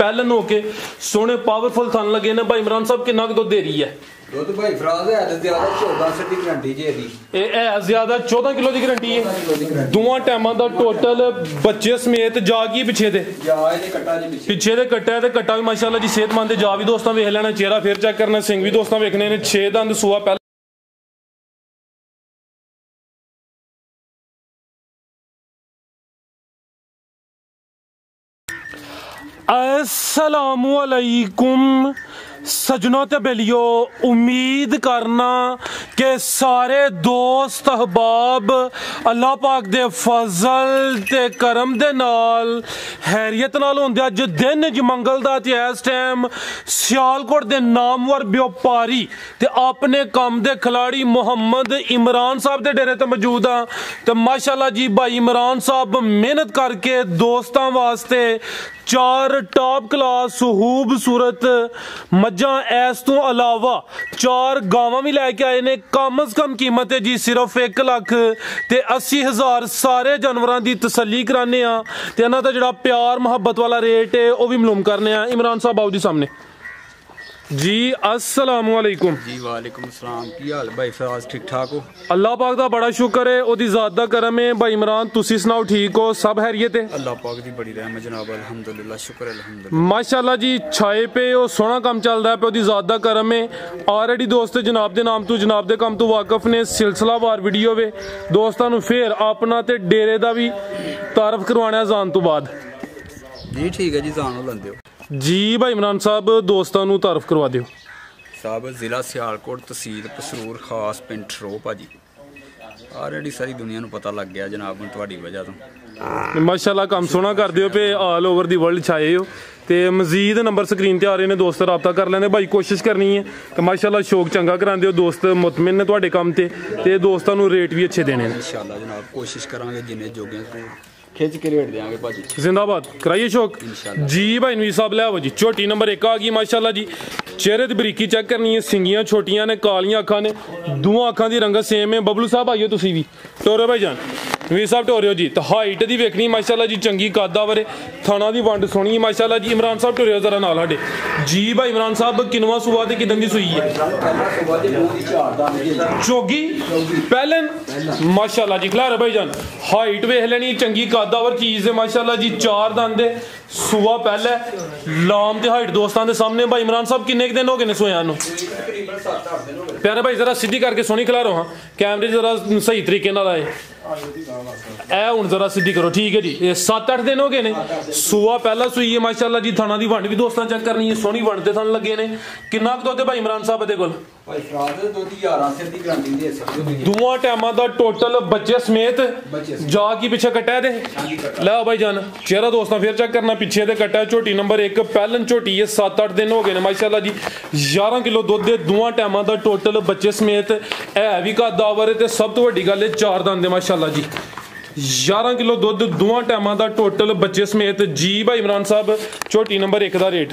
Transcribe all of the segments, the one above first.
पहलन होके सोने पावरफुल थन लगे ने। भाई इमरान साहब कितना दुध दे रही है? दुध भाई फराज है ज्यादा 14 की गारंटी जी दी। है ज्यादा 14 किलो की गारंटी है। दोवां टाइमां दा टोटल बच्चे समेत जा की पिछे दे पिछे दे कट्टा है ते कट्टा भी माशाल्लाह जी सेहतमंद जा भी दोस्तां वेख लेना। चेहरा फिर चेक करना, सिंग भी दोस्तां वेखने ने। 6 दंद सूआ पहले अस्सलामु अलैकुम सजनों ते बेलियो। उम्मीद करना कि सारे दोस्त अहबाब अल्लाह पाक दे फजल ते करम दे नाल हैरियत नाल होंदे। अज दिन ज मंगल दा ते इस टाइम सियालकोट दे नामवर व्यापारी ते अपने कम दे खिलाड़ी मोहम्मद इमरान साहब दे डेरे ते मौजूद हाँ। ते माशाल्लाह जी भाई इमरान साहब मेहनत करके दोस्तां वास्ते 4 टॉप क्लास खूबसूरत मज्जां इस तो अलावा 4 गावां भी लैके आए ने। कम अज कम कीमत है जी सिर्फ 1,80,000 सारे जानवरों की तसल्ली कराने ते इन्हां दा जिहड़ा प्यार मुहब्बत वाला रेट है वह भी मालूम करने। इमरान साहब आओ जी सामने जी। अस्सलामु अलैकुम जी। वालेकुम सलाम। की हाल भाई फराज? ठीक ठाक हो? अल्लाह पाक दा बड़ा शुक्र है, ओदी ज़ात दा करम है। भाई इमरान तुसी सुनाओ ठीक हो? सब हैरियत है? अल्लाह पाक दी बड़ी रहमत जनाब, अल्हम्दुलिल्लाह शुक्र है अल्हम्दुलिल्लाह। माशाल्लाह जी छाए पे ओ सोहना काम चलदा है पे ओदी ज़ात दा करम है। ऑलरेडी दोस्त जनाब दे नाम तो जनाब दे काम तो वाकफ ने। सिलसिलावार वीडियो वे दोस्तां नूं फिर अपना ते डेरे दा भी तारफ करवाना जान तो बाद जी। ठीक है जी, जानो लंदे हो जी। भाई इमरान साहब दोस्तां नूं तारफ करवा दिओ। साहब जिला सियालकोट तहसील पसरूर खास पिंड ठरो भाजी। ऑलरेडी सारी दुनिया नूं पता लग गया जनाब तुहाडी वजह तो। माशाल्लाह काम सोहना कर दिओ पे ऑल ओवर दी वर्ल्ड छाए हो। ते मजीद नंबर स्क्रीन ते आ रहे ने, दोस्त रब्ता कर लेंदे। भाई कोशिश करनी है कि माशाल्लाह शौक चंगा करांदे हो, दोस्त मुतमिन ने तुहाडे काम ते दोस्तां नूं रेट भी अच्छे देने ने इंशाअल्लाह जनाब। कोशिश करांगे जिन्ने जोगे खिंच के रेट देंगे भाजी। जिंदाबाद कराइए शौक जी। भाई नवीर साहब ले आओ जी। छोटी नंबर 1 आ गई माशाल्लाह जी। चेहरे की बरीकी चेक करनी है। सिंगियां छोटियां ने, कालियां अखां ने, दोवां अखां दी रंगत सेम है। बबलू साहब आइयो तुसी भी टोरो भाई जान। नवीर साहब टोरियो जी। तो हाइट दी वेखनी माशाल्लाह जी चंगी कादावर थाना दी वंड सोहनी माशाल्लाह जी। इमरान साहब टोरियो जरा नाल साडे जी। भाई इमरान साहब किनवा सूआ ते किदन दी सूई है? चोगी पहलन माशाल्लाह जी। खलार भाई जान हाइट वेख लेनी चंगी कादावर चीज है माशाल्लाह जी। 4 दंद सूआ पहले लाम ते हाइट दोस्तां दे सामने। भाई इमरान साहब किन्ने दिन हो गए ने सोया नूं? प्यारे भाई जरा सीधी करके सोनी खिलारो। हाँ कैमरे जरा सही तरीके नाल आए ए हुण जरा सीधी करो। ठीक है जी। ये 7-8 दिन हो गए ने। सूआ पहला सूई है माशाल्लाह जी। थाना दी वंड भी दोस्तां चेक करनी है, सोहनी वंड ते थन लगे ने। किन्ना क दुध है भाई इमरान साहब दे कोल? दोवां टाइमां दा टोटल बच्चे समेत जा की पिछे कट्टा है दे। लै भाई जान चेहरा दोस्तां फिर चेक करना पिछे दे कट्टा। झोटी नंबर 1 पहलन झोटी है। 7-8 दिन हो गए ने माशाल्लाह जी। 11 किलो दुध दे दोवां टाइमां दा टोटल बच्चे समेत है भी कदावर है। ते सब तो वड्डी गल है 4 दंद है माशाल्लाह जी। 11 किलो दुध दोवां टाइमां दा टोटल बच्चे समेत जी। भाई इमरान साहब झोटी नंबर 1 दा रेट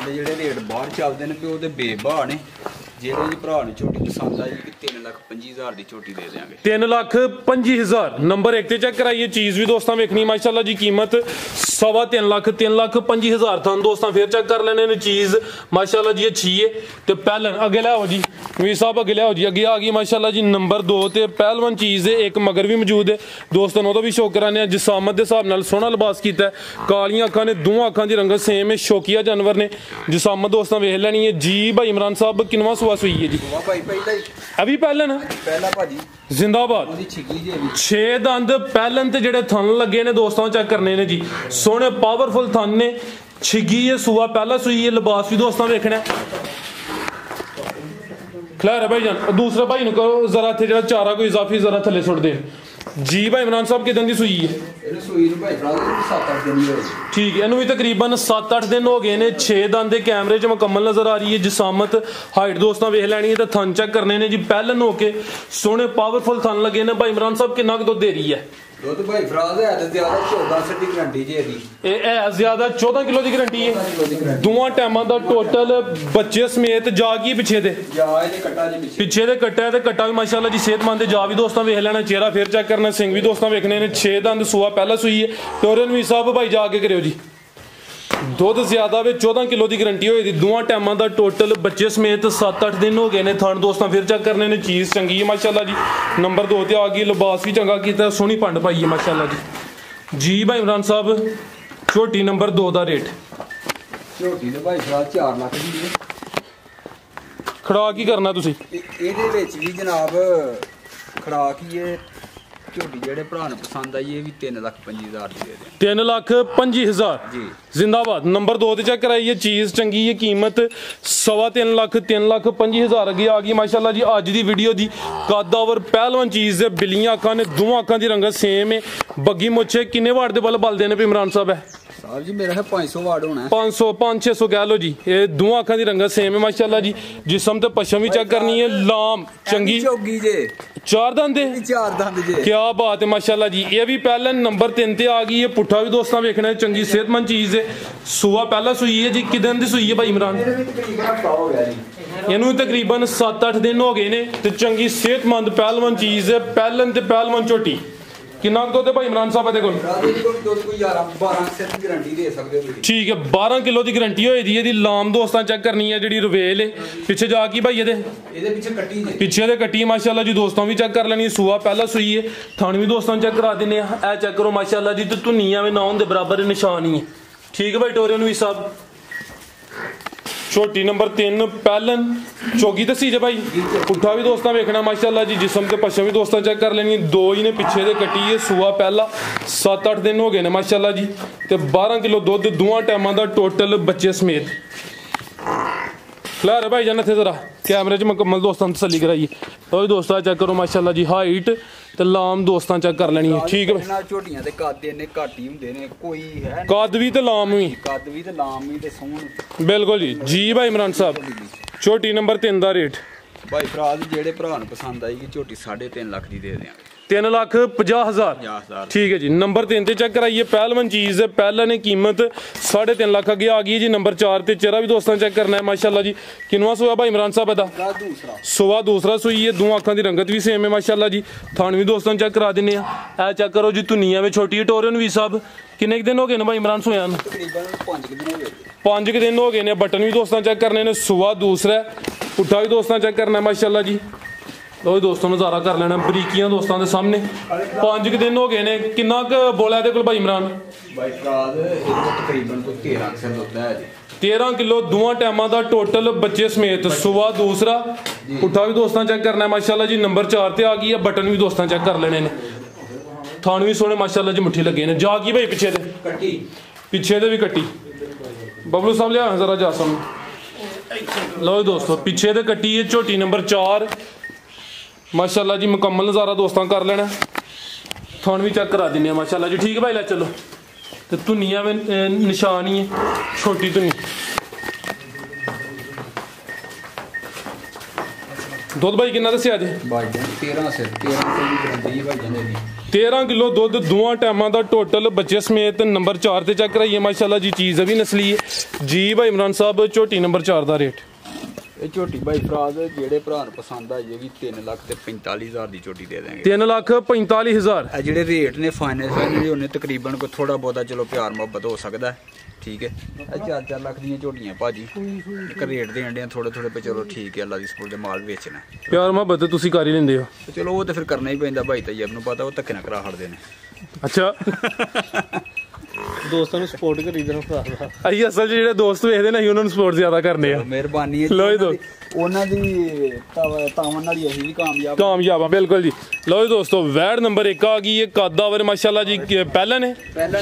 ਜਿਹੜੇ ਰੇਟ ਬਾਹਰ ਚੱਲਦੇ ਨੇ ਪਿਓ ਦੇ ਬੇਭਾ ਨੇ। ਜਿਹੜੇ ਜੀ ਭਰਾ ਨੂੰ ਝੋਟੀ ਪਸੰਦ ਆਈ ਕਿ 3,25,000 ਦੀ ਝੋਟੀ ਦੇ ਦੇਾਂਗੇ। 3,25,000 ਨੰਬਰ 1 ਤੇ ਚੈੱਕ ਕਰਾਈਏ। ਚੀਜ਼ ਵੀ ਦੋਸਤਾਂ ਵੇਖਣੀ ਮਾਸ਼ਾਅੱਲਾ ਜੀ। ਕੀਮਤ 3.25 ਲੱਖ 3,25,000 ਤੁਹਾਨੂੰ ਦੋਸਤਾਂ ਫਿਰ ਚੈੱਕ ਕਰ ਲੈਣੇ ਨੇ। ਚੀਜ਼ ਮਾਸ਼ਾਅੱਲਾ ਜੀ अच्छी है। तो पहलन अगे लियाओ जी वीर साहब अगे लियाओ जी। अगे आ गई माशाल्लाह जी नंबर 2 ते पहलवान चीज़ है। एक मगर भी मौजूद है दोस्तों ओदा भी शौक कराने। जिसामत के हिसाब नाल सोहना लिबास किया है। कालियां अखां ने, दोवां अखां दी रंगत सेम है। शौकिया जानवर ने। जिसामत दोस्तों वेख लेनी है जी। भाई इमरान साहब किनवा सूआ सूई है जी? अभी पहलन जिंदाबाद। 6 दंद पहलन ते जेडे थन लगे ने दोस्तों चेक करने ने जी। सोहने पावरफुल थन ने। छिगी है सूआ पहला सूई है। लिबास भी दोस्तों वेखना खैर है भाई जान। दूसरे भाई नु करो जरा थे जरा चारा कोई इजाफी जरा थले सुट दे जी। भाई इमरान साहब किदन दी सूई है? ठीक है इनू भी तकरीबन 7-8 दिन हो गए ने। 6 दंद कैमरे च मुकम्मल नजर आ रही है। जिसामत हाइट दोस्तों वेख लैनी है। तो थन चेक करने ने जी। पहलन होके सोहने पावरफुल थन लगे ने। भाई इमरान साहब कितना दुध दे रही है? ਦੁੱਧ ਭਾਈ ਫਰਾਜ਼ ਹੈ ਤੇ ਜ਼ਿਆਦਾ 14 ਦੀ ਗਾਰੰਟੀ ਜੇ ਇਹਦੀ ਇਹ ਹੈ ਜ਼ਿਆਦਾ 14 ਕਿਲੋ ਦੀ ਗਾਰੰਟੀ ਹੈ। ਦੋਵਾਂ ਟਾਈਮਾਂ ਦਾ ਟੋਟਲ ਬੱਚੇ ਸਮੇਤ ਜਾ ਕੀ ਪਿੱਛੇ ਦੇ ਜਾ ਇਹਦੇ ਕੱਟਾ ਜੀ ਪਿੱਛੇ ਦੇ ਕੱਟਾ ਤੇ ਕੱਟਾ ਵੀ ਮਾਸ਼ਾਅੱਲਾ ਜੀ ਸਿਹਤਮੰਦ ਹੈ। ਜਾ ਵੀ ਦੋਸਤਾਂ ਵੇਖ ਲੈਣਾ, ਚਿਹਰਾ ਫੇਰ ਚੈੱਕ ਕਰਨਾ, ਸਿੰਘ ਵੀ ਦੋਸਤਾਂ ਵੇਖਣੇ ਨੇ। 6 ਦੰਦ ਸੂਆ ਪਹਿਲਾ ਸੂਈ ਹੈ। ਟੋਰਨ ਵੀ ਸਾਹਿਬ ਭਾਈ ਜਾ ਕੇ ਕਰਿਓ ਜੀ। ਦੁੱਧ ਜ਼ਿਆਦਾ ਵੇ 14 ਕਿਲੋ ਦੀ ਗਾਰੰਟੀ ਹੋਈ ਦੀ। ਦੋਵਾਂ ਟਾਈਮਾਂ ਦਾ ਟੋਟਲ ਬੱਚੇ ਸਮੇਤ 7-8 ਦਿਨ ਹੋ ਗਏ ਨੇ। ਥਣ ਦੋਸਤਾਂ ਫਿਰ ਚੈੱਕ ਕਰਨੇ ਨੇ। ਚੀਜ਼ ਚੰਗੀ ਹੈ ਮਾਸ਼ਾਅੱਲਾ ਜੀ। ਨੰਬਰ 2 ਤੇ ਆ ਗਈ। ਲਿਬਾਸ ਵੀ ਚੰਗਾ ਕੀਤਾ, ਸੋਹਣੀ ਪੰਡ ਪਾਈ ਹੈ ਮਾਸ਼ਾਅੱਲਾ ਜੀ ਭਾਈ ਇਮਰਾਨ ਸਾਹਿਬ ਝੋਟੀ ਨੰਬਰ 2 ਦਾ ਰੇਟ ਝੋਟੀ ਦੇ ਭਾਈ ਫਰਾਜ਼ 4 ਲੱਖ ਦੀ ਹੈ। ਖੜਾ ਕੀ ਕਰਨਾ ਤੁਸੀਂ ਇਹਦੇ ਵਿੱਚ ਵੀ ਜਨਾਬ ਖੜਾਕ ਹੀ ਹੈ। ਝੋਟੀ ਜਿਹੜੇ ਭਰਾ ਨੂੰ ਪਸੰਦ ਆਈ ਇਹ ਵੀ 3,25,000 ਦੀ ਦੇ ਦੇ 3,25,000 ਜੀ ਜ਼ਿੰਦਾਬਾਦ। ਨੰਬਰ 2 ਤੇ ਚੈੱਕ ਕਰਾਈਏ। ਚੀਜ਼ ਚੰਗੀ ਹੈ। ਕੀਮਤ 3.25 ਲੱਖ 3,25,000 ਅੱਗੇ ਆ ਗਈ ਮਾਸ਼ਾਅੱਲਾ ਜੀ। ਅੱਜ ਦੀ ਵੀਡੀਓ ਦੀ ਕਾਦਾਵਰ ਪਹਿਲਵਾਨ ਚੀਜ਼ ਹੈ। ਬਿੱਲੀਆਂ ਅੱਖਾਂ ਨੇ, ਦੋਵਾਂ ਅੱਖਾਂ ਦੀ ਰੰਗਤ ਸੇਮ ਹੈ। ਬੱਗੀ ਮੁੱਛੇ ਕਿੰਨੇ ਵਾਟ ਦੇ ਬਲ ਬਲਦੇ ਨੇ ਇਮਰਾਨ ਸਾਹਿਬ? ਹੈ ਸਾਹਿਬ ਜੀ ਮੇਰਾ 500 ਵਾਟ ਹੋਣਾ 500 500-600 ਕਹਿ ਲਓ ਜੀ। ਇਹ ਦੋਵਾਂ ਅੱਖਾਂ ਦੀ ਰੰਗਤ ਸੇਮ ਹੈ ਮਾਸ਼ਾਅੱਲਾ ਜੀ। ਜਿਸਮ ਤੇ ਪਸ਼ਮ ਵੀ ਚੈੱਕ ਕਰਨੀ ਹੈ। ਲਾਮ ਚੰਗੀ ਚੌਗੀ ਜੇ 4 ਦੰਦ ਦੇ 4 ਦੰਦ ਜੇ ਕੀ ਬਾਤ ਹੈ ਮਾਸ਼ਾਅੱਲਾ ਜੀ। ਇਹ ਵੀ ਪਹਿਲਾਂ ਨੰਬਰ 3 ਤੇ ਆ ਗਈ ਹੈ। ਪੁੱਠਾ ਵੀ ਦੋਸਤਾਂ ਵੇਖਣਾ ਹੈ। ਚੰਗੀ ਸਿਹਤਮੰਦ ਚੀਜ਼ ਹੈ। ਸੂਆ ਪਹਿਲਾ ਸੂਈ ਹੈ ਜੀ। ਕਿਦਾਂ ਦੀ ਸੂਈ ਹੈ ਭਾਈ ਇਮਰਾਨ? ਇਹਨੂੰ ਤਕਰੀਬਨ 7-8 ਦਿਨ ਹੋ ਗਏ ਨੇ ਤੇ ਚੰਗੀ ਸਿਹਤਮੰਦ ਪਹਿਲਵਾਨ ਚੀਜ਼ ਹੈ। ਪਹਿਲਨ ਤੇ ਪਹਿਲਵਾਨ ਝੋਟੀ ਕਿੰਨਾ ਦੁੱਧ ਹੈ ਭਾਈ ਇਮਰਾਨ ਸਾਹਿਬ ਇਹਦੇ ਕੋਲ? ਠੀਕ ਹੈ 12 ਕਿਲੋ ਦੀ ਗਾਰੰਟੀ ਹੋਈ ਦੀ। ਇਹਦੀ ਲਾਮ ਦੋਸਤਾਂ ਚੈੱਕ ਕਰਨੀ ਹੈ ਜਿਹੜੀ ਰਵੇਲ ਹੈ। ਪਿੱਛੇ ਜਾ ਕੀ ਭਾਈ ਇਹਦੇ ਪਿੱਛੇ ਕੱਟੀ ਨੇ, ਪਿੱਛੇ ਦੇ ਕੱਟੀ ਮਾਸ਼ਾਅੱਲਾ ਜੀ। ਦੋਸਤਾਂ ਵੀ ਚੈੱਕ ਕਰ ਲੈਣੀ। ਸੂਆ ਪਹਿਲਾ ਸੂਈ ਹੈ। ਥਣ ਵੀ ਦੋਸਤਾਂ ਚੈੱਕ ਕਰਾ ਦਿੰਦੇ ਆ। ਇਹ ਚੈੱਕ ਕਰੋ ਮਾਸ਼ਾਅੱਲਾ ਜੀ। ਤੇ ਧੁਨੀਆਂ ਵੀ ਨਾ ਹੋਣ ਦੇ ਬਰਾਬਰ ਨਿਸ਼ਾਨ ਹੀ ਹੈ। ਠੀਕ ਹੈ ਭਾਈ ਟੋਰੀਅਨ ਵੀ ਸਾਹਿਬ। ਛੋਟੀ ਨੰਬਰ 3 ਪਹਿਲਨ ਚੌਗੀ ਦੱਸੀ ਜੇ ਭਾਈ। ਪੁੱਠਾ ਵੀ ਦੋਸਤਾਂ ਵੇਖਣਾ ਮਾਸ਼ਾਅੱਲਾ ਜੀ। ਜਿਸਮ ਤੇ ਪਸ਼ਮ ਵੀ ਦੋਸਤਾਂ ਚੈੱਕ ਕਰ ਲੈਣੀ। 2 ਹੀ ਨੇ ਪਿੱਛੇ ਦੇ ਕੱਟੀ ਹੈ। ਸੂਆ ਪਹਿਲਾ 7-8 ਦਿਨ ਹੋ ਗਏ ਨੇ ਮਾਸ਼ਾਅੱਲਾ ਜੀ। ਤੇ 12 ਕਿਲੋ ਦੁੱਧ ਦੋਵਾਂ ਟਾਈਮਾਂ ਦਾ ਟੋਟਲ ਬੱਚੇ ਸਮੇਤ। ਖਿਲਾ ਭਾਈ ਜਾਨ ਇੱਥੇ ਜ਼ਰਾ ਕੈਮਰੇ 'ਚ ਮੁਕੰਮਲ ਦੋਸਤਾਂ ਨੂੰ ਤਸੱਲੀ ਕਰਾਈਏ। ਉਹ ਦੋਸਤਾਂ ਚੈੱਕ ਕਰੋ ਮਾਸ਼ਾਅੱਲਾ ਜੀ। ਹਾਈਟ ਤੇ ਲਾਮ ਦੋਸਤਾਂ ਚੈੱਕ ਕਰ ਲੈਣੀ ਹੈ। ਠੀਕ ਹੈ ਭਾਈ। ਝੋਟੀਆਂ ਦੇ ਕੱਦ ਇੰਨੇ ਘੱਟ ਹੀ ਹੁੰਦੇ ਨੇ, ਕੋਈ ਹੈ ਕੱਦ ਵੀ ਤੇ ਲਾਮ ਵੀ। ਕੱਦ ਵੀ ਤੇ ਲਾਮ ਵੀ ਤੇ ਸੋਹਣ ਬਿਲਕੁਲ ਜੀ। ਜੀ ਭਾਈ ਇਮਰਾਨ ਸਾਹਿਬ ਝੋਟੀ ਨੰਬਰ 3 ਦਾ ਰੇਟ ਭਾਈ ਫਰਾਜ਼ ਜਿਹੜੇ ਭਰਾ ਨੂੰ ਪਸੰਦ ਆਏਗੀ ਝੋਟੀ 3.5 ਲੱਖ ਦੀ ਦੇ ਦਿਆਂਗੇ। 3,50,000 ਠੀਕ ਹੈ ਜੀ। ਨੰਬਰ 3 ਤੇ ਚੈੱਕ ਕਰਾਈਏ। ਪਹਿਲਵਾਨ ਚੀਜ਼ ਹੈ। ਪਹਿਲਾਂ ਨੇ ਕੀਮਤ 3.5 ਲੱਖ ਅੱਗੇ ਆ ਗਈ ਜੀ। ਨੰਬਰ 4 ਤੇ ਚਿਹਰਾ ਵੀ ਦੋਸਤਾਂ ਚੈੱਕ ਕਰਨਾ ਹੈ ਮਾਸ਼ਾਅੱਲਾ ਜੀ। ਕਿੰਨਵਾਂ ਸੂਆ ਭਾਈ ਇਮਰਾਨ ਸਾਹਿਬ ਇਹਦਾ? ਸੂਆ ਦੂਸਰਾ ਸੂਈ ਹੈ। ਦੋਵਾਂ ਅੱਖਾਂ ਦੀ ਰੰਗਤ ਵੀ ਸੇਮ ਹੈ ਮਾਸ਼ਾਅੱਲਾ ਜੀ। ਥਣ ਵੀ ਦੋਸਤਾਂ ਚੈੱਕ ਕਰਾ ਦਿੰਨੇ ਆ। ਇਹ ਚੈੱਕ ਕਰੋ ਜੀ। ਧੁਨੀਆਂ ਵਿੱਚ ਛੋਟੀ ਟੋਰਨ ਵੀ ਸਾਹਿਬ ਕਿੰਨੇ ਦਿਨ ਹੋ ਗਏ ਨੇ ਭਾਈ ਇਮਰਾਨ ਸੋਇਆ ਨੂੰ? ਤਕਰੀਬਨ 5 ਦਿਨ ਹੋ ਗਏ ਨੇ। ਬਟਨ ਵੀ ਦੋਸਤਾਂ ਚੈੱਕ ਕਰਨੇ ਨੇ। ਸੂਆ ਦੂਸਰਾ ਪੁੱਠਾ ਵੀ ਦੋਸਤਾਂ ਚੈੱਕ ਕਰਨਾ ਮਾਸ਼ਾਅੱਲਾ ਜੀ। ਲੋ ਦੋਸਤੋਂ ਨਜ਼ਾਰਾ ਕਰ ਲੈਣਾ ਬਰੀਕੀਆਂ ਦੋਸਤਾਂ ਦੇ ਸਾਹਮਣੇ। 5 ਦਿਨ ਹੋ ਗਏ ਨੇ। ਕਿੰਨਾ ਕੁ ਬੋਲਿਆ ਇਹਦੇ ਕੋਲ ਭਾਈ ਇਮਰਾਨ? ਭਾਈ ਫਰਾਜ਼ ਤਕਰੀਬਨ 13 ਕਿਲੋ ਦੁੱਧ ਹੈ ਜੀ। 13 ਕਿਲੋ ਦੋਵਾਂ ਟਾਈਮਾਂ ਦਾ ਟੋਟਲ ਬੱਚੇ ਸਮੇਤ। ਸੂਆ ਦੂਸਰਾ ਪੁੱਠਾ ਵੀ ਦੋਸਤਾਂ ਚੈੱਕ ਕਰਨਾ ਮਾਸ਼ਾਅੱਲਾ ਜੀ। ਨੰਬਰ 4 ਤੇ ਆ ਗਈ ਹੈ। ਬਟਨ ਵੀ ਦੋਸਤਾਂ ਚੈੱਕ ਕਰ ਲੈਣੇ ਨੇ। ਥਣ ਵੀ ਸੋਹਣੇ ਮਾਸ਼ਾਅੱਲਾ ਜੀ ਮੁੱਠੀ ਲੱਗੇ ਨੇ। ਜਾ ਕੀ ਭਾਈ ਪਿੱਛੇ ਦੇ ਕੱਟੀ ਪਿੱਛੇ ਦੇ ਵੀ ਕੱਟੀ। ਬਬਲੂ ਸਾਹਿਬ ਲਿਆ ਜ਼ਰਾ ਜਾ ਸਾਹਮਣੇ। ਲਓ ਦੋਸਤੋ ਪਿੱਛੇ ਦੇ ਕੱਟੀ ਹੈ। ਝੋਟੀ ਨੰਬਰ 4 ਮਾਸ਼ਾਅੱਲਾ ਜੀ। ਮੁਕੰਮਲ ਨਜ਼ਾਰਾ ਦੋਸਤਾਂ ਕਰ ਲੈਣਾ। ਥਣ ਵੀ ਚੈੱਕ ਕਰਾ ਦਿੰਨੇ ਆ ਮਾਸ਼ਾਅੱਲਾ ਜੀ। ਠੀਕ ਹੈ ਭਾਈ ਲੈ ਚਲੋ। ਤੇ ਧੁਨੀਆਂ ਵੀ ਨਿਸ਼ਾਨ ਹੀ ਹੈ। ਛੋਟੀ ਧੁਨੀ ਦੁੱਧ ਭਾਈ ਕਿੰਨਾ ਦੱਸਿਆ ਜੀ? 13 ਕਿਲੋ ਦੁੱਧ ਦੋਵਾਂ ਟਾਈਮਾਂ ਦਾ ਟੋਟਲ ਬੱਚੇ ਸਮੇਤ। ਨੰਬਰ 4 ਤੇ ਚੈੱਕ ਕਰਾਈਏ ਮਾਸ਼ਾਅੱਲਾ ਜੀ। ਚੀਜ਼ ਵੀ ਨਸਲੀ ਹੈ ਜੀ ਭਾਈ ਇਮਰਾਨ ਸਾਹਿਬ। ਝੋਟੀ ਨੰਬਰ 4 ਦਾ ਰੇਟ ਇਹ ਝੋਟੀ ਭਾਈ ਫਰਾਜ਼ ਜਿਹੜੇ ਭਰਾ ਨੂੰ ਪਸੰਦ ਆ ਜਾਏਗੀ 3,45,000 ਦੀ ਝੋਟੀ ਦੇ ਦੇਵਾਂਗੇ। 3,45,000 ਇਹ ਜਿਹੜੇ ਰੇਟ ਨੇ ਫਾਈਨਲ ਉਹਨੇ ਤਕਰੀਬਨ ਕੋਈ ਥੋੜਾ ਬਹੁਤਾ ਚਲੋ ਪਿਆਰ ਮੁਹੱਬਤ ਹੋ ਸਕਦਾ ਹੈ। ਠੀਕ ਹੈ। ਇਹ 4-4 ਲੱਖ ਦੀਆਂ ਝੋਟੀਆਂ ਭਾਜੀ। ਇੱਕ ਰੇਟ ਦੇਣ ਦੇ ਥੋੜੇ ਪੇ ਚਲੋ ਠੀਕ ਹੈ। ਅੱਲਾ ਦੀ ਸਪੋਰਟ ਦੇ ਮਾਲ ਵੇਚਣਾ ਪਿਆਰ ਮੁਹੱਬਤ ਤੁਸੀਂ ਕਰ ਹੀ ਲੈਂਦੇ ਹੋ। ਚਲੋ ਉਹ ਤੇ ਫਿਰ ਕਰਨਾ ਹੀ ਪੈਂਦਾ ਭਾਈ ਤੈਯਬ ਨੂੰ ਪਤਾ ਉਹ ਧੱਕੇ ਨਾ ਕਰਾ ਹਟਦੇ ਨੇ। ਅੱਛਾ ਦੋਸਤਾਂ ਨੂੰ ਸਪੋਰਟ ਕਰੀ ਦੇਣਾ ਭਰਾ। ਅਸੀਂ ਅਸਲ 'ਚ ਜਿਹੜੇ ਦੋਸਤ ਵੇਖਦੇ ਨੇ ਅਸੀਂ ਉਹਨਾਂ ਨੂੰ ਸਪੋਰਟ ਜ਼ਿਆਦਾ ਕਰਨੇ ਆ। ਮਿਹਰਬਾਨੀ ਹੈ ਉਹਨਾਂ ਦੀ ਤਾਵਨ ਨਾਲ ਹੀ ਅਸੀਂ ਵੀ ਕਾਮਯਾਬ ਆ। ਬਿਲਕੁਲ ਜੀ। ਲਓ ਜੀ ਦੋਸਤੋ ਵੈੜ ਨੰਬਰ 1 ਆ ਗਈ ਹੈ। ਕਾਦਾਵਰ ਮਾਸ਼ਾਅੱਲਾ ਜੀ। ਪਹਿਲਾਂ ਨੇ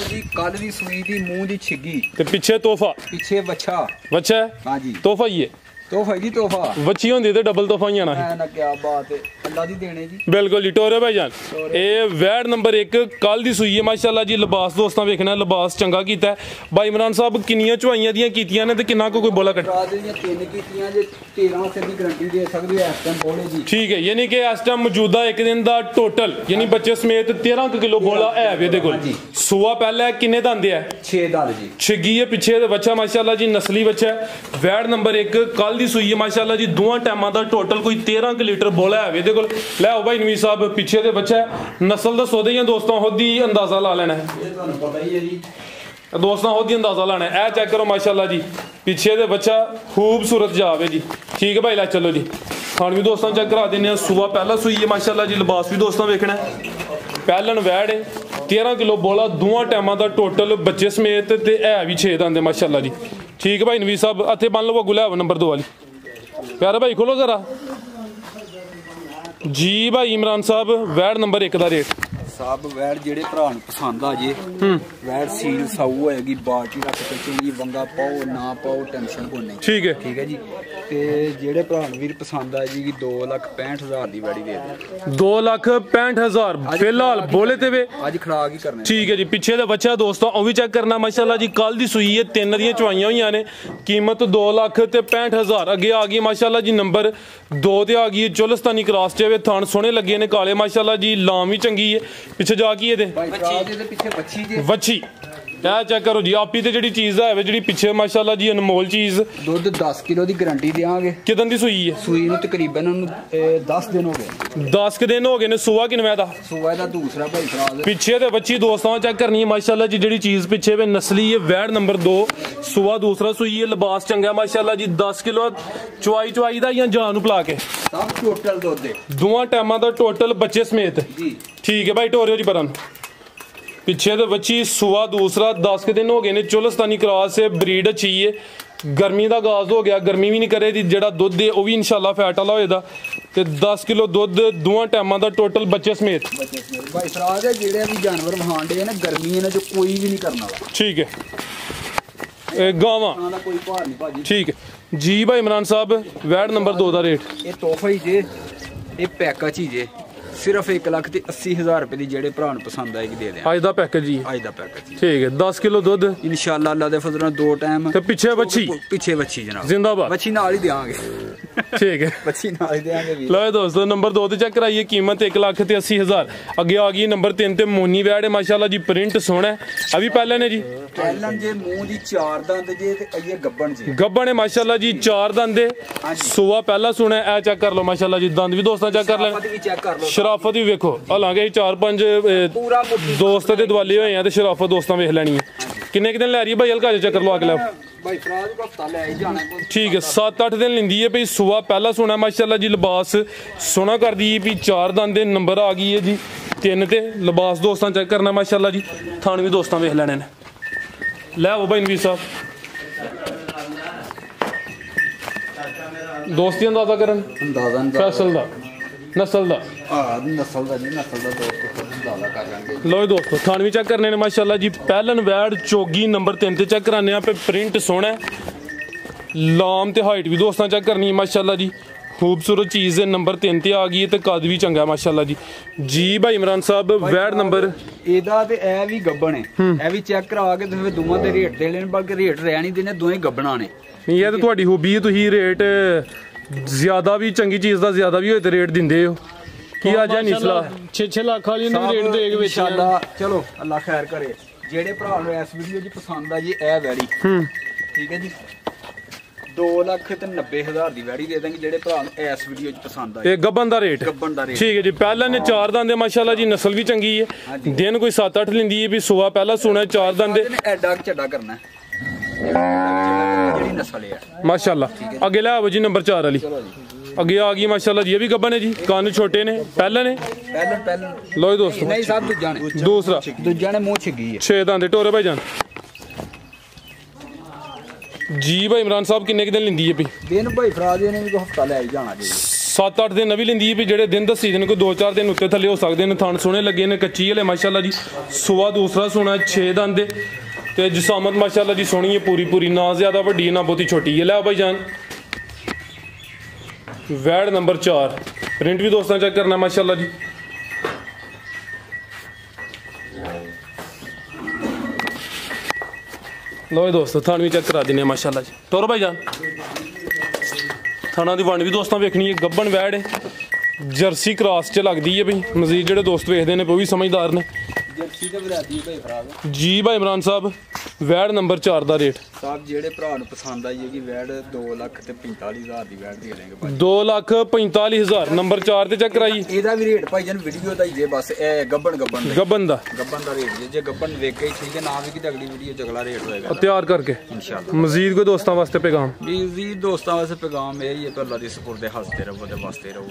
ਜੀ ਕੱਲ ਦੀ ਸੂਈ ਦੀ ਮੂੰਹ ਦੀ ਛਿੱਗੀ ਤੇ ਪਿੱਛੇ ਤੋਹਫਾ। ਪਿੱਛੇ ਬੱਚਾ ਬੱਚਾ ਹਾਂਜੀ। ਤੋਹਫਾ ਹੀ ਹੈ। ਤੋਹਫਾ ਜੀ ਤੋਹਫਾ। ਬੱਚੀ ਹੁੰਦੀ ਤੇ ਡਬਲ ਤੋਹਫਾ ਹੀ ਆਣਾ ਹੈ ਨਾ। ਕੀ ਬਾਤ ਹੈ। अल्लाह दी देने जी बिल्कुल जी टोरे भाईजान ये वैड नंबर 1 कल दी सूई है माशाल्लाह जी लिबास दोस्तों वेखना लिबास चंगा कीता है भाई इमरान साहब किन्नियां चवाइयां दियां कीतियां ने ते किन्ना कोई बोला कट रात ਦੀਆਂ 3 ਕੀਤੀਆਂ ਜੇ 13 ਸੇ ਦੀ ਗਾਰੰਟੀ ਦੇ ਸਕਦੇ ਹੋ ਇਸ ਟਾਈਮ ਬੋਲੇ ਜੀ ठीक है यानी कि इस टाइम मौजूदा एक दिन दा टोटल यानी बच्चे समेत 13 किलो बोला है वे दे कोल सूआ पहले किन्ने दंदे है 6 दल जी छिगी है पीछे दे बच्चा माशाल्लाह जी नस्ली बच्चा है वैड नंबर 1 कल दी सूई है माशाल्लाह जी दोवां टाइमां दा टोटल कोई 13 लीटर बोला है वे दे कोल ले आओ भाई नवीस साहब पीछे दे बच्चा है नस्ल दसो दे दोस्तों खुद ही अंदाजा ला लेना है ਇਹ ਤੁਹਾਨੂੰ ਪਤਾ ਹੀ ਹੈ ਜੀ दोस्तों खुद ही अंदाजा लाना है ए चेक करो माशाल्लाह जी पीछे दे बच्चा खूबसूरत जावे जी ठीक है भाई ला चलो जी खान भी दोस्तों चेक करा देने सुबह पहला सूई है माशाल्लाह जी लिबास भी दोस्तों वेखना है पहलन वैड है 13 किलो बोला दोवां टाइमां दा टोटल बच्चे समेत ते है भी 6 दंदे माशाल्लाह जी ठीक है भाई नवीस साहब हथे बन लो गुलाब नंबर 2 वाली प्यारा भाई खोलो जरा जी भाई इमरान साहब वैड नंबर 1 दा रेट ਸਾਬ ਵੈੜ ਜਿਹੜੇ ਭਰਾ ਨੂੰ ਪਸੰਦ ਆ ਜੇ ਵੈੜ ਸੀਲ ਸਾਊ ਹੋਏਗੀ ਬਾਟੀ ਰੱਖ ਕੇ ਚੰਗੀ ਵੰਗਾ ਪਾਓ ਨਾ ਪਾਓ ਟੈਨਸ਼ਨ ਕੋਈ ਨਹੀਂ ठीक है ਠੀਕ ਹੈ ਜੀ ਤੇ ਜਿਹੜੇ ਭਰਾ ਨੂੰ ਵੀਰ ਪਸੰਦ ਆ ਜੀ 2,65,000 ਦੀ ਵੈੜੀ ਦੇ ਦੇ 2,65,000 फिलहाल बोले ते वे ਅੱਜ ਖੜਾਕ ਹੀ ਕਰਨੇ ठीक है जी पीछे दे बच्चा दोस्तों ਉਹ ਵੀ चेक करना माशाल्लाह जी कल दी सूई है 3 ਦੀਆਂ ਚਵਾਈਆਂ ਹੋਈਆਂ ਨੇ कीमत 2,65,000 ਅੱਗੇ ਆ ਗਈ ਮਾਸ਼ਾਅੱਲਾ ਜੀ ਨੰਬਰ 2 ਤੇ ਆ ਗਈ ਚੋਲਸਤਾਨੀ ਕ੍ਰਾਸ ਤੇ ਵੇ ਥਣ ਸੋਹਣੇ ਲੱਗੇ ਨੇ ਕਾਲੇ ਮਾਸ਼ਾਅੱਲਾ ਜੀ ਲਾਮ ਵੀ ਚੰਗੀ ਹੈ ਪਿੱਛੇ ਜਾ ਕੀ ਇਹਦੇ ਭਾਈ ਭਰਾ ਦੇ ਪਿੱਛੇ ਬੱਚੀ ਜੇ ਵੱਛੀ ਇਹ ਚੈੱਕ ਕਰੋ ਜੀ ਆਪੀ ਤੇ ਜਿਹੜੀ ਚੀਜ਼ ਹੈ ਜਿਹੜੀ ਪਿੱਛੇ ਮਾਸ਼ਾਅੱਲਾ ਜੀ ਅਨਮੋਲ ਚੀਜ਼ ਦੁੱਧ 10 ਕਿਲੋ ਦੀ ਗਾਰੰਟੀ ਦੇਵਾਂਗੇ ਕਿਦਾਂ ਦੀ ਸੂਈ ਹੈ ਸੂਈ ਨੂੰ ਤਕਰੀਬਨ 10 ਦਿਨ ਹੋ ਗਏ 10 ਕਿ ਦਿਨ ਹੋ ਗਏ ਨੇ ਸੂਆ ਕਿਨਵੇਂ ਦਾ ਸੂਆ ਦਾ ਦੂਸਰਾ ਭਾਈ ਭਰਾ ਦੇ ਪਿੱਛੇ ਤੇ ਬੱਚੀ ਦੋਸਤਾਂ ਚੈੱਕ ਕਰਨੀ ਹੈ ਮਾਸ਼ਾਅੱਲਾ ਜੀ ਜਿਹੜੀ ਚੀਜ਼ ਪਿੱਛੇ ਵੇ ਨਸਲੀ ਹੈ ਵੈੜ ਨੰਬਰ 2 ਸੂਆ ਦੂਸਰਾ ਸੂਈ ਹੈ ਲਿਬਾਸ ਚੰਗਾ ਮਾਸ਼ਾਅੱਲਾ ਜੀ 10 ਕਿਲੋ ਚਵਾਈ ਦਾ ਜਾਂ ਜਾਨ ਨੂੰ ਪਲਾ ਕੇ ਸਭ ਟੋਟਲ ਦੁੱਧ ਦੇ ਦੋਵਾਂ ਟਾਈਮਾਂ ਦਾ ਟੋਟਲ ਬੱਚੇ ਸਮੇਤ ਜੀ ਠੀਕ ਹੈ ਭਾਈ ਟੋਰਿਓ ਜੀ ਪਰਨ ਪਿੱਛੇ ਤੇ ਬੱਚੀ ਸੂਆ ਦੂਸਰਾ 10 ਦਿਨ ਹੋ ਗਏ ਨੇ ਚੋਲਸਤਾਨੀ ਕ੍ਰਾਸ ਹੈ ਬਰੀਡ ਅੱਛੀ ਹੈ ਗਰਮੀ ਦਾ ਗਾਜ਼ ਹੋ ਗਿਆ ਗਰਮੀ ਵੀ ਨਹੀਂ ਕਰੇ ਦੀ ਜਿਹੜਾ ਦੁੱਧ ਹੈ ਉਹ ਵੀ ਇਨਸ਼ਾਅੱਲਾ ਫੈਟ ਵਾਲਾ ਹੋਏਦਾ ਤੇ 10 ਕਿਲੋ ਦੁੱਧ ਦੋਵਾਂ ਟਾਈਮਾਂ ਦਾ ਟੋਟਲ ਬੱਚੇ ਸਮੇਤ ਭਾਈ ਭਰਾ ਦੇ ਜਿਹੜੇ ਵੀ ਜਾਨਵਰ ਵਹਾਂਡੇ ਨੇ ਗਰਮੀ ਇਹਨਾਂ ਚ ਕੋਈ ਵੀ ਨਹੀਂ ਕਰਨ ਵਾਲਾ ਠੀਕ ਹੈ ਇਹ ਗਾਵਾਂ ਉਹਨਾਂ ਦਾ ਕੋਈ ਭਾਰ ਨਹੀਂ ਭਾਜੀ ਠੀਕ ਹੈ ਜੀ ਭਾਈ ਇਮਰਾਨ ਸਾਹਿਬ ਵੈਡ ਨੰਬਰ 2 ਦਾ ਰੇਟ ਇਹ ਤੋਹਫਾ ਹੀ ਜੇ ਇਹ ਪੈਕੇਜ ਹੀ ਜੇ ਸਿਰਫ 1,80,000 ਰੁਪਏ ਦੀ ਜਿਹੜੇ ਭਰਾ ਨੂੰ ਪਸੰਦ ਆਏਗੀ ਦੇ ਦਿਆਂ ਅੱਜ ਦਾ ਪੈਕੇਜ ਜੀ ਅੱਜ ਦਾ ਪੈਕੇਜ ਠੀਕ ਹੈ 10 ਕਿਲੋ ਦੁੱਧ ਇਨਸ਼ਾਅੱਲਾ ਅੱਲਾ ਦੇ ਫਜ਼ਲ ਨਾਲ 2 ਟਾਈਮ ਤੇ ਪਿੱਛੇ ਬੱਚੀ ਪਿੱਛੇ ਬੱਚੀ ਜਨਾਬ ਜ਼ਿੰਦਾਬਾਦ ਬੱਚੀ ਨਾਲ ਹੀ ਦੇਵਾਂਗੇ ਠੀਕ ਹੈ ਬੱਚੀ ਨਾਲ ਹੀ ਦੇਵਾਂਗੇ ਵੀ ਲਓ ਦੋਸਤੋ ਨੰਬਰ 2 ਤੇ ਚੈੱਕ ਕਰਾਈਏ ਕੀਮਤ 1,80,000 ਅੱਗੇ ਆ ਗਈ ਨੰਬਰ 3 ਤੇ ਮੋਨੀ ਵੈੜ ਹੈ ਮਾਸ਼ਾਅੱਲਾ ਜੀ ਪ੍ਰਿੰਟ ਸੋਹਣਾ ਹੈ ਆ ਵੀ ਪਹਿਲੇ ਨੇ ਜੀ ਪਹਿਲਨ ਜੇ ਮੂੰਹ ਦੀ 4 ਦੰਦ ਜੇ ਤੇ ਇਹ ਗੱਬਣ ਜੇ ਗੱਬਣ ਹੈ ਮਾਸ਼ਾਅੱਲਾ ਜੀ 4 ਦੰਦ ਦੇ ਸੂਆ ਪਹਿਲਾ ਸੁਣਾ ਇਹ ਚੈੱਕ ਕਰ ਲਓ ਮਾਸ਼ਾਅੱਲਾ ਜੀ ਦੰਦ ਵੀ ਦੋਸਤਾਂ ਚੈੱਕ ਕਰ ਲੈਣ ਵੀ ਚੈੱਕ ਕਰ ਲਓ ਸ਼ਰਾਫਤ ਵੀ ਵੇਖੋ ਹਾਲਾਂਕਿ 4-5 ਪੂਰਾ ਦੋਸਤ ਦੇ ਦਿਵਾਲੇ ਹੋਏ ਆ ਤੇ ਸ਼ਰਾਫਤ ਦੋਸਤਾਂ ਵੇਖ ਲੈਣੀ ਹੈ ਕਿੰਨੇ ਦਿਨ ਲੈ ਰਹੀ ਹੈ ਭਾਈ ਹਲਕਾ ਜਿਹਾ ਚੱਕਰ ਲਵਾ ਕੇ ਲੈ ਭਾਈ ਫਰਾਜ਼ ਕੋ ਹਫਤਾ ਲੈ ਹੀ ਜਾਣਾ ਠੀਕ ਹੈ 7-8 ਦਿਨ ਲੈਂਦੀ ਹੈ ਭਈ ਸੂਆ ਪਹਿਲਾ ਸੁਣਾ ਮਾਸ਼ਾਅੱਲਾ ਜੀ ਲਿਬਾਸ ਸੋਹਣਾ ਕਰਦੀ ਹੈ ਵੀ 4 ਦੰਦ ਦੇ ਨੰਬਰ ਆ ਗਈ ਹੈ ਜੀ 3 ਤੇ ਲਿਬਾਸ ਦੋਸਤਾਂ ਚੈੱਕ ਕਰਨਾ ਮਾਸ਼ਾਅੱਲਾ ਜੀ ਥਣ ਵੀ ਦੋਸਤਾਂ ਵੇਖ ਲੈਣੇ ਨੇ ਲੈ ਆਓ ਭਾਈ ਨਵੀਰ ਸਾਹਿਬ ਦੋਸਤੀ ਅੰਦਾਜ਼ਾ ਕਰਨ ਅੰਦਾਜ਼ਾ ਫੈਸਲ ਦਾ ਨਸਲ ਦਾ ਨਸਲ ਦਾ ਨਹੀਂ ਨਸਲ ਦਾ ਦੋਸਤ ਅੰਦਾਜ਼ਾ ਕਰ ਲਾਂਗੇ ਲੋ ਦੋਸਤੋ ਥਣ ਵੀ ਚੈੱਕ ਕਰਨੇ ਨੇ ਮਾਸ਼ਾਅੱਲਾ ਜੀ ਪਹਿਲਨ ਵੈੜ ਚੋਗੀ ਨੰਬਰ 3 ਤੇ ਚੈੱਕ ਕਰਾਨੇ ਆ ਪੇ ਪ੍ਰਿੰਟ ਸੋਹਣਾ ਲਾਮ ਤੇ ਹਾਈਟ ਵੀ ਦੋਸਤਾਂ ਚੈੱਕ ਕਰਨੀ ਹੈ ਮਾਸ਼ਾਅੱਲਾ ਜੀ खूबसूरत चीज़ है नंबर 3 ਤੇ ਆ ਗਈ ਤੇ ਕੱਦ ਵੀ ਚੰਗਾ ਮਾਸ਼ਾਅੱਲਾ ਜੀ ਜੀ ਭਾਈ ਇਮਰਾਨ ਸਾਹਿਬ ਵੈੜ ਨੰਬਰ ਇਹਦਾ ਤੇ ਇਹ ਵੀ ਗੱਬਣ ਹੈ ਇਹ ਵੀ ਚੈੱਕ ਕਰਾ ਕੇ ਤੁਸੀਂ ਦੋਵਾਂ ਦੇ ਰੇਟ ਦੇ ਲੈਣ ਬਲਕਿ ਰੇਟ ਰਹਿ ਨਹੀਂ ਦੇਣੇ ਦੋਵੇਂ ਗੱਬਣਾ ਨੇ ਨਹੀਂ ਇਹ ਤਾਂ ਤੁਹਾਡੀ ਹੌਬੀ ਹੈ ਤੁਸੀਂ ਰੇਟ ਜ਼ਿਆਦਾ ਵੀ ਚੰਗੀ ਚੀਜ਼ ਦਾ ਜ਼ਿਆਦਾ ਵੀ ਹੋਏ ਤੇ ਰੇਟ ਦਿੰਦੇ ਹੋ ਕੀ ਆ ਜਾ ਨਿਸਲਾ 6 ਲੱਖ ਵਾਲੀ ਨੂੰ ਰੇਟ ਦੇ ਕੇ ਵਿੱਚ ਇਨਸ਼ਾਅੱਲਾ ਚਲੋ ਅੱਲਾ ਖੈਰ ਕਰੇ ਜਿਹੜੇ ਭਰਾ ਨੂੰ ਇਸ ਵੀਡੀਓ ਜੀ ਪਸੰਦ ਆ ਜੀ ਇਹ ਵੈੜੀ ਠੀਕ ਹੈ ਜੀ 2,90,000 ਦੀ ਵੈੜੀ ਦੇ ਦਾਂਗੇ ਜਿਹੜੇ ਭਰਾ ਨੂੰ ਇਸ ਵੀਡੀਓ 'ਚ ਪਸੰਦ ਆਏ ਇਹ ਗੱਬਨ ਦਾ ਰੇਟ ਠੀਕ ਹੈ ਜੀ ਪਹਿਲਾਂ ਨੇ 4 ਦੰਦ ਦੇ ਮਾਸ਼ਾਅੱਲਾ ਜੀ ਨਸਲ ਵੀ ਚੰਗੀ ਹੈ ਦਿਨ ਕੋਈ 7-8 ਲੈਂਦੀ ਹੈ ਵੀ ਸੂਆ ਪਹਿਲਾਂ ਸੁਣਾ 4 ਦੰਦ ਦੇ ਐਡਾ ਚੱਡਾ ਕਰਨਾ ਜਿਹੜੀ ਨਸਲ ਹੈ ਮਾਸ਼ਾਅੱਲਾ ਅੱਗੇ ਲੈ ਆਵੋ ਜੀ ਨੰਬਰ 4 ਵਾਲੀ ਅੱਗੇ ਆ ਗਈ ਮਾਸ਼ਾਅੱਲਾ ਜੀ ਇਹ ਵੀ ਗੱਬਨ ਹੈ ਜੀ ਕੰਨ ਛੋਟੇ ਨੇ ਪਹਿਲਾਂ ਨੇ ਪਹਿਲਾਂ ਲੋ ਦੋਸਤੋ ਨਹੀਂ ਸਭ ਦੂਜਾ ਨੇ ਦੂਜਾ ਨੇ ਮੂੰਹ ਛਿੱਗੀ ਹੈ 6 ਦੰਦ ਦੇ ਟੋਰੇ ਭਾਈ ਜਾਨ ਜੀ ਭਾਈ ਇਮਰਾਨ ਸਾਹਿਬ ਕਿੰਨੇ ਦਿਨ ਲੈਂਦੀ ਹੈ ਵੀ ਦਿਨ ਭਾਈ ਫਰਾਜ਼ ਨੇ ਵੀ ਹਫਤਾ ਲੈ ਜਾਣਾ ਜੀ 7-8 ਦਿਨ ਨਵੀਂ ਲੈਂਦੀ ਹੈ ਵੀ ਜਿਹੜੇ ਦਿਨ ਦੱਸੀ ਦਿਨ ਕੋਈ 2-4 ਦਿਨ ਉੱਤੇ ਥੱਲੇ ਹੋ ਸਕਦੇ ਨੇ ਥਣ ਸੋਹਣੇ ਲੱਗੇ ਨੇ ਕੱਚੀ ਵਾਲੇ ਮਾਸ਼ਾਅੱਲਾ ਜੀ ਸੂਆ ਦੂਸਰਾ ਸੋਹਣਾ 6 ਦੰਦ ਦੇ ਤੇ ਜਿਸਾਮਤ ਮਾਸ਼ਾਅੱਲਾ ਜੀ ਸੋਹਣੀ ਹੈ ਪੂਰੀ ਨਾ ਜ਼ਿਆਦਾ ਵੱਡੀ ਨਾ ਬਹੁਤੀ ਛੋਟੀ ਹੈ ਲੈ ਭਾਈ ਜਾਨ ਵੈੜ ਨੰਬਰ 4 प्रिंट भी दोस्तों चेक करना माशाल्लाह जी। लो दोस्तों थान भी चेक करा देने माशाल्लाह जी। टोर भाई जान थाना की वंड भी दोस्तों वेखनी है, गब्बन वैड़ है, जर्सी क्रॉस च लगती है भाई। मजीद जो दोस्त वेखते हैं वो भी समझदार ने जी। भाई इमरान साहब वैड़ नंबर 4 का रेट साहब जेडे भरा नूं पसंद आई है कि वैड़ 2,45,000 की वैड़ दे देंगे भाई। 2,45,000 नंबर 4 ते चेक कराई। ਇਹਦਾ ਵੀ ਰੇਟ ਭਾਈ ਜਨ ਵੀਡੀਓ ਦਾ ਹੀ ਜੇ ਬਸ ਇਹ ਗੱਬਣ ਦਾ गब्बन ਦਾ ਰੇਟ ਜੇ ਗੱਬਣ ਵੇਖ ਕੇ ਠੀਕ ਹੈ ਨਾ ਵੀ ਕਿ ਅਗਲੀ ਵੀਡੀਓ ਚ ਅਗਲਾ ਰੇਟ ਹੋਏਗਾ तैयार करके ਇਨਸ਼ਾਅੱਲਾ। मजीद कोई दोस्तों वास्ते पैगाम ਜੀ ਦੋਸਤਾਂ ਵਾਸਤੇ ਪੈਗਾਮ ਇਹ ਹੀ ਹੈ ਕਿ ਅੱਲਾ ਦੀ ਸਪੁਰਦ ਹੱਸਦੇ ਰਹੋ ਤੇ ਵਸਦੇ ਰਹੋ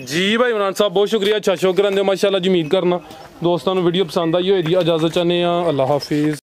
जी। भाई इमरान साहब बहुत शुक्रिया, अच्छा शो करांदे माशाल्लाह जी। उम्मीद करना दोस्तों वीडियो पसंद आई होएगी। इजाजत चाहते हैं, अल्लाह हाफिज़।